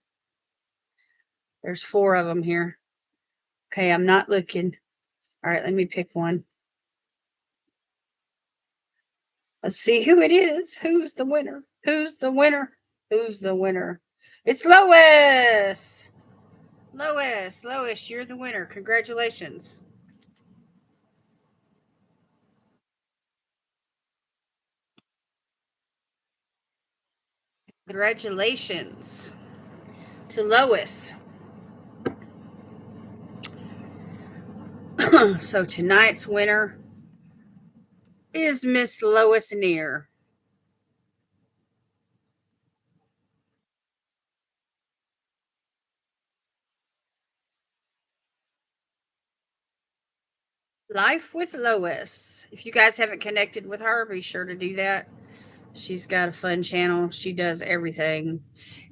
There's 4 of them here. Okay, I'm not looking. All right, let me pick one. Let's see who it is. Who's the winner? Who's the winner? Who's the winner? It's Lois. Lois, you're the winner. Congratulations. Congratulations to Lois. So tonight's winner is Miss Lois Neer. Life with Lois. If you guys haven't connected with her, be sure to do that. She's got a fun channel. She does everything.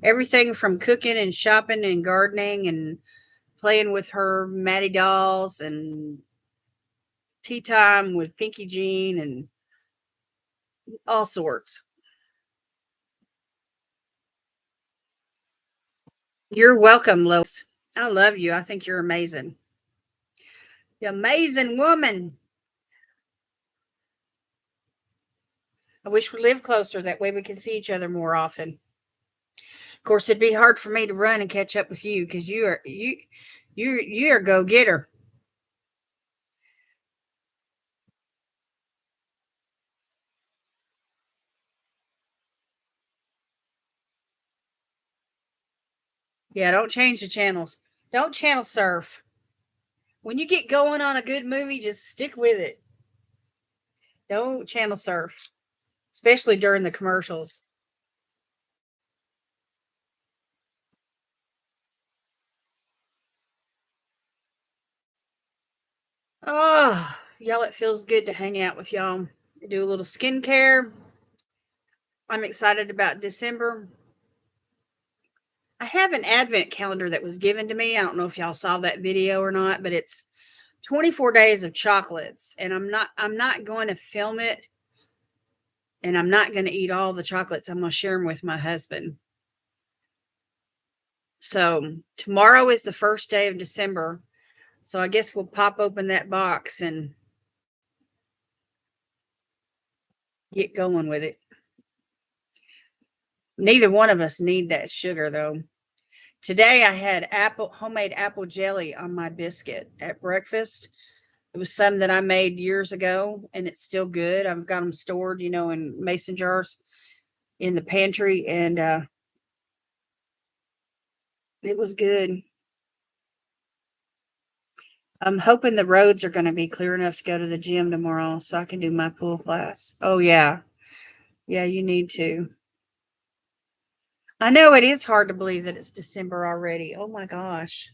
Everything from cooking and shopping and gardening and playing with her Maddie dolls and tea time with Pinky Jean and all sorts. You're welcome, Lois. I love you. I think you're amazing. You're amazing woman. I wish we lived closer. That way we could see each other more often. Of course, it'd be hard for me to run and catch up with you because you're a go getter. Yeah, don't change the channels. Don't channel surf. When you get going on a good movie, just stick with it. Don't channel surf, especially during the commercials. Oh, y'all, it feels good to hang out with y'all. Do a little skincare. I'm excited about December. I have an advent calendar that was given to me. I don't know if y'all saw that video or not, but it's 24 days of chocolates, and I'm not going to film it, and I'm not going to eat all the chocolates. I'm going to share them with my husband. So tomorrow is the first day of December. So I guess we'll pop open that box and get going with it. Neither one of us need that sugar though. Today I had homemade apple jelly on my biscuit at breakfast. It was some that I made years ago and it's still good. I've got them stored, in mason jars in the pantry, and it was good. I'm hoping the roads are going to be clear enough to go to the gym tomorrow so I can do my pool class. Oh, yeah. Yeah, you need to. I know it is hard to believe that it's December already. Oh, my gosh.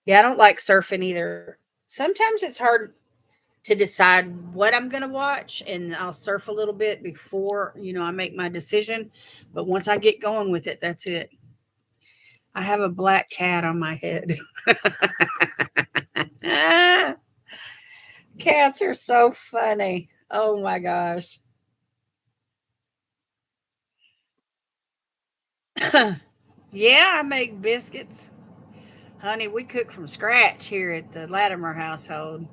Yeah, I don't like surfing either. Sometimes it's hard to decide what I'm going to watch, and I'll surf a little bit before, I make my decision. But once I get going with it, that's it. I have a black cat on my head. Cats are so funny. Oh my gosh. Yeah, I make biscuits. Honey, we cook from scratch here at the Latimer household.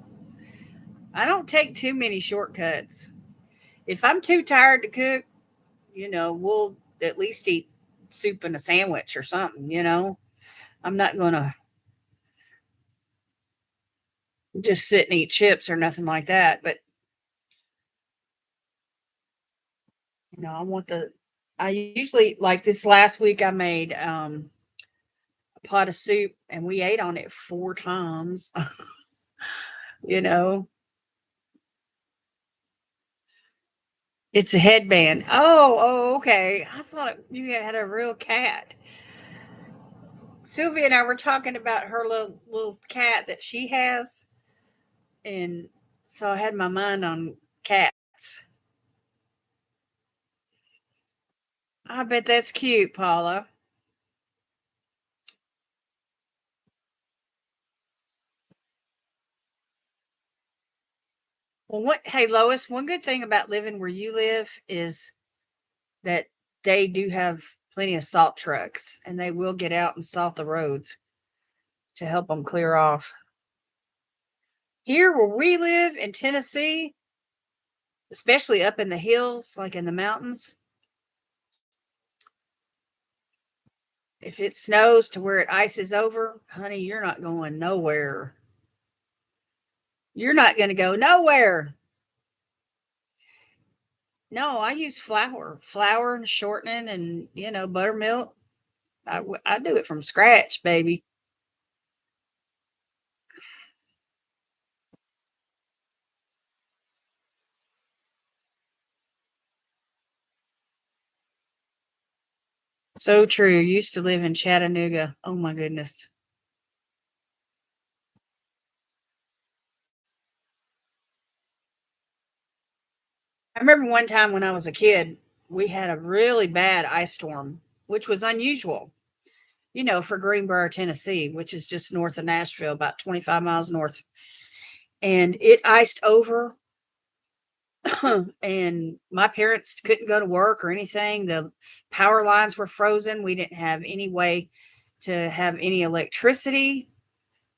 I don't take too many shortcuts. If I'm too tired to cook, we'll at least eat soup and a sandwich or something. I'm not going to just sit and eat chips or nothing like that. But, I want I usually, like this last week, I made a pot of soup and we ate on it 4 times. you know, it's a headband. Oh, okay. I thought you had a real cat. Sylvia and I were talking about her little cat that she has, and so I had my mind on cats. I bet that's cute, Paula. Well, hey Lois, one good thing about living where you live is that they do have plenty of salt trucks, and they will get out and salt the roads to help them clear off. Here where we live in Tennessee, especially up in the hills, like in the mountains, if it snows to where it ices over, honey, you're not going nowhere. You're not going to go nowhere. No, I use flour and shortening and, buttermilk. I do it from scratch, baby. So true. Used to live in Chattanooga. Oh my goodness. I remember one time when I was a kid, we had a really bad ice storm, which was unusual, for Greenbrier, Tennessee, which is just north of Nashville, about 25 miles north. And it iced over, and my parents couldn't go to work or anything. The power lines were frozen. We didn't have any way to have any electricity.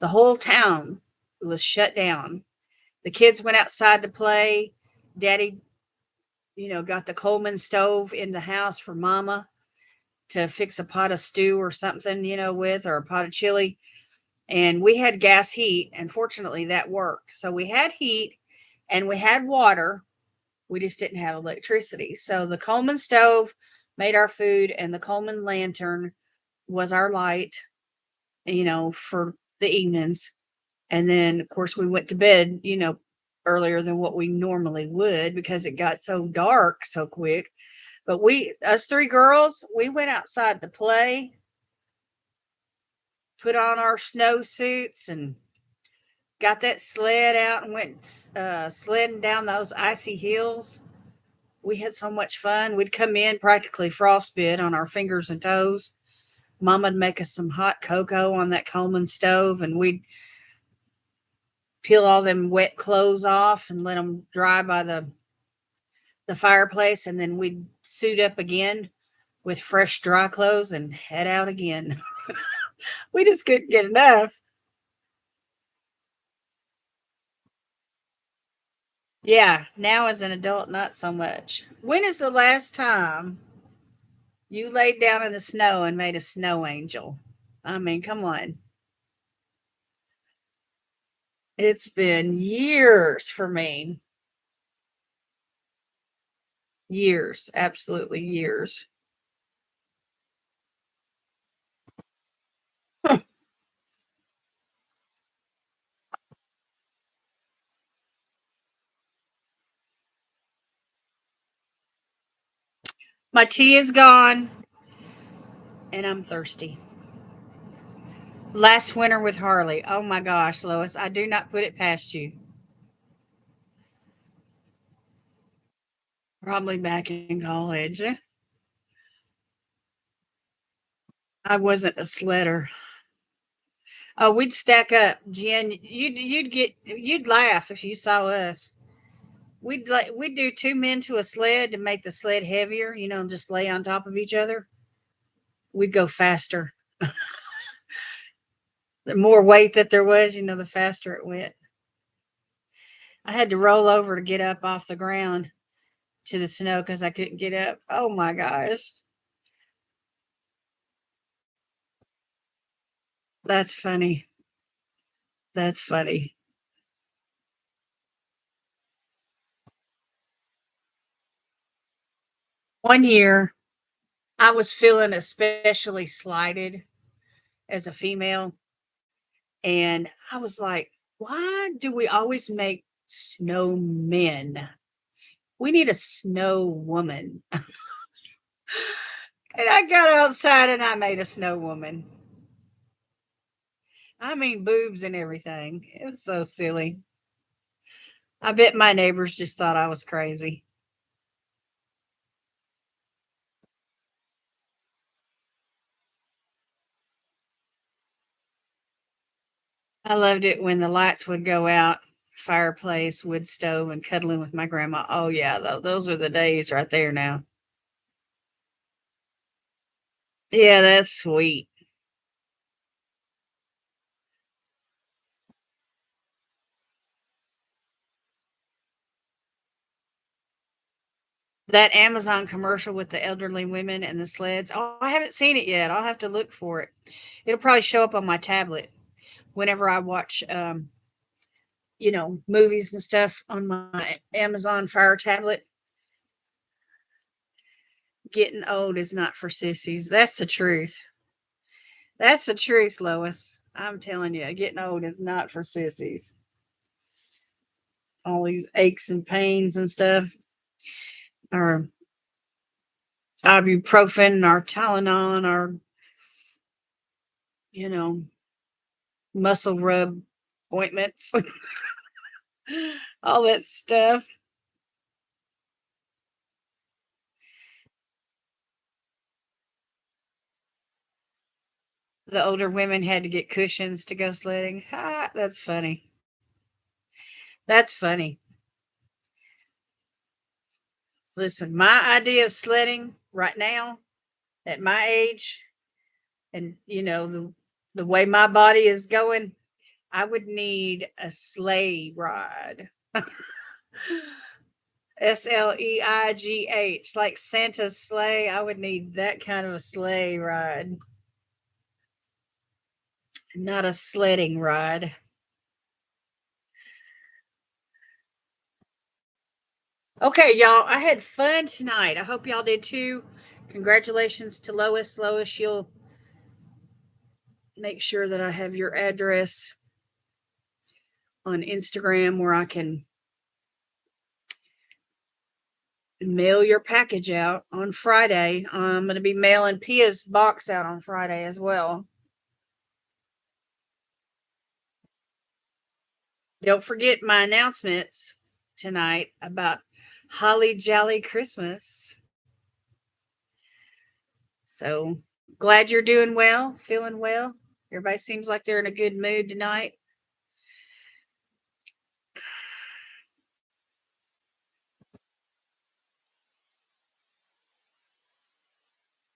The whole town was shut down. The kids went outside to play. Daddy, got the Coleman stove in the house for mama to fix a pot of stew or something, with, or a pot of chili. And we had gas heat, and fortunately that worked. So we had heat and we had water. We just didn't have electricity. So the Coleman stove made our food, and the Coleman lantern was our light, for the evenings. And then, of course, we went to bed, earlier than what we normally would because it got so dark so quick. But us three girls, we went outside to play, put on our snowsuits, and got that sled out and went sledding down those icy hills. We had so much fun. We'd come in practically frostbit on our fingers and toes. Mama'd make us some hot cocoa on that Coleman stove, and we'd peel all them wet clothes off and let them dry by the fireplace, and then we'd suit up again with fresh dry clothes and head out again. We just couldn't get enough. Yeah, now as an adult, not so much. When is the last time you laid down in the snow and made a snow angel? I mean, come on. It's been years for me. Years, absolutely years. My tea is gone and I'm thirsty. Last winter with Harley. Oh my gosh, Lois, I do not put it past you. Probably back in college. I wasn't a sledder. Oh, we'd stack up, Jen. You'd laugh if you saw us. We'd do two men to a sled to make the sled heavier, and just lay on top of each other. We'd go faster. The more weight that there was, the faster it went. I had to roll over to get up off the ground to the snow because I couldn't get up. Oh my gosh. That's funny. That's funny. One year, I was feeling especially slighted as a female. And I was like, why do we always make snowmen? We need a snow woman. And I got outside and I made a snow woman. I mean, boobs and everything. It was so silly. I bet my neighbors just thought I was crazy. I loved it when the lights would go out, fireplace, wood stove, and cuddling with my grandma. Oh, yeah, those are the days right there now. Yeah, that's sweet. That Amazon commercial with the elderly women and the sleds. Oh, I haven't seen it yet. I'll have to look for it. It'll probably show up on my tablet whenever I watch, movies and stuff on my Amazon Fire tablet. Getting old is not for sissies. That's the truth. That's the truth, Lois. I'm telling you, getting old is not for sissies. All these aches and pains and stuff, or ibuprofen, or Tylenol, or you know, muscle rub ointments, all that stuff. The older women had to get cushions to go sledding. Ha, that's funny. That's funny. Listen, my idea of sledding right now at my age, and the way my body is going, I would need a sleigh ride. Sleigh, like Santa's sleigh. I would need that kind of a sleigh ride, not a sledding ride. Okay, y'all, I had fun tonight. I hope y'all did too. Congratulations to Lois. Lois, you'll make sure that I have your address on Instagram where I can mail your package out on Friday. I'm going to be mailing Pia's box out on Friday as well. Don't forget my announcements tonight about Holly Jolly Christmas. So glad you're doing well, feeling well. Everybody seems like they're in a good mood tonight.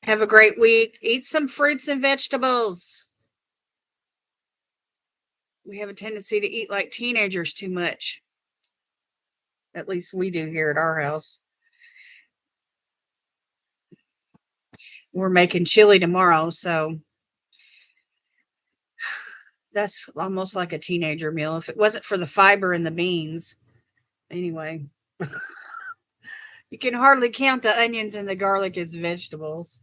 Have a great week. Eat some fruits and vegetables. We have a tendency to eat like teenagers too much. At least we do here at our house. We're making chili tomorrow, so that's almost like a teenager meal. If it wasn't for the fiber in the beans. Anyway, you can hardly count the onions and the garlic as vegetables.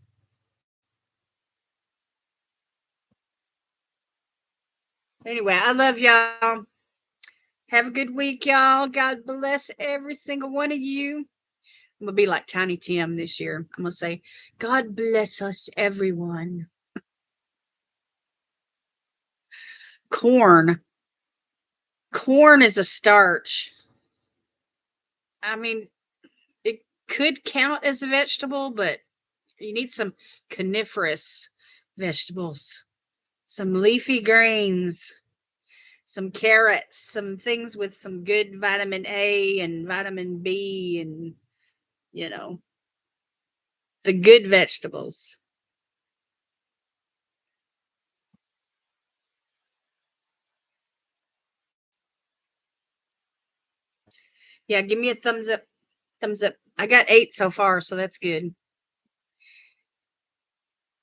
Anyway, I love y'all. Have a good week, y'all. God bless every single one of you. I'm going to be like Tiny Tim this year. I'm going to say, God bless us, everyone. Corn. Corn is a starch. I mean, it could count as a vegetable, but you need some coniferous vegetables, some leafy greens, some carrots, some things with some good vitamin A and vitamin B and, you know, the good vegetables. Yeah, give me a thumbs up. Thumbs up. I got 8 so far, so that's good.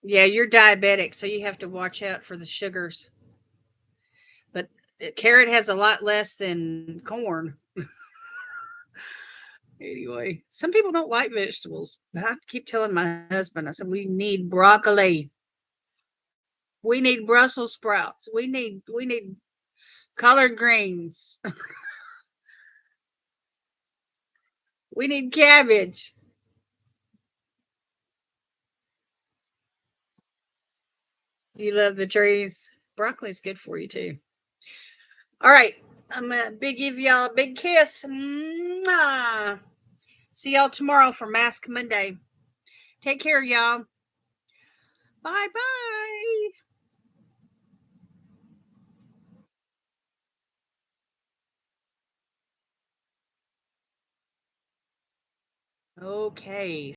Yeah, you're diabetic, so you have to watch out for the sugars. But carrot has a lot less than corn. Anyway, some people don't like vegetables, but I keep telling my husband, I said, we need broccoli. We need Brussels sprouts. We need collard greens. We need cabbage. Do you love the trees? Broccoli's good for you too. All right. I'm gonna give y'all a big kiss. Mwah. See y'all tomorrow for Mask Monday. Take care, y'all. Bye bye. Okay.